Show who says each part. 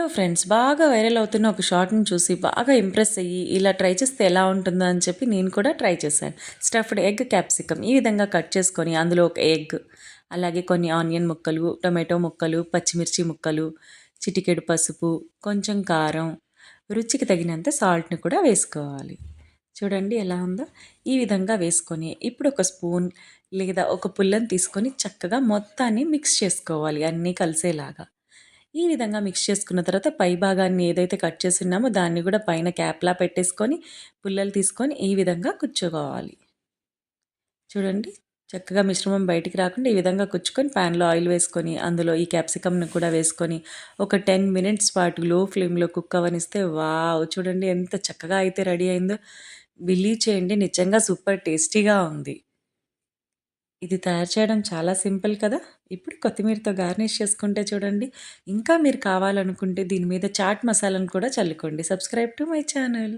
Speaker 1: Hello friends, బాగా viral అవుతున్న ఒక షార్ట్‌ని చూసి బాగా ఇంప్రెస్ అయ్యి, ఇలా ట్రై చేస్తే ఎలా ఉంటుందో అని చెప్పి నేను కూడా ట్రై చేశాను. స్టఫ్డ్ ఎగ్ క్యాప్సికమ్ ఈ విధంగా కట్ చేసుకొని అందులో ఒక ఎగ్, అలాగే కొన్ని ఆనియన్ ముక్కలు, టొమాటో ముక్కలు, పచ్చిమిర్చి ముక్కలు, చిటికెడు పసుపు, కొంచెం కారం, రుచికి తగినంత సాల్ట్‌ని కూడా వేసుకోవాలి. చూడండి ఎలా ఉందో. ఈ విధంగా వేసుకొని ఇప్పుడు ఒక స్పూన్ లేదా ఒక పుల్లని తీసుకొని చక్కగా మొత్తాన్ని మిక్స్ చేసుకోవాలి అన్నీ కలిసేలాగా. ఈ విధంగా మిక్స్ చేసుకున్న తర్వాత పై భాగాన్ని ఏదైతే కట్ చేసున్నామో దాన్ని కూడా పైన క్యాప్‌లా పెట్టేసుకొని, పుల్లలు తీసుకొని ఈ విధంగా కుచ్చుకోవాలి. చూడండి చక్కగా మిశ్రమం బయటికి రాకుండా ఈ విధంగా కుచ్చుకొని ప్యాన్‌లో ఆయిల్ వేసుకొని, అందులో ఈ క్యాప్సికమ్‌ని కూడా వేసుకొని, ఒక 10 మినిట్స్ పాటు లో ఫ్లేమ్‌లో కుక్ అవ్వనిస్తే వావ్! చూడండి ఎంత చక్కగా అయితే రెడీ అయిందో. బిలీవ్ చేయండి, నిజంగా సూపర్ టేస్టీగా ఉంది. ఇది తయారు చేయడం చాలా సింపుల్ కదా! ఇప్పుడు కొత్తిమీరతో గార్నిష్ చేసుకుంటే చూడండి, ఇంకా మీరు కావాలనుకుంటే దీని మీద చాట్ మసాలాను కూడా చల్లుకోండి. Subscribe to my channel.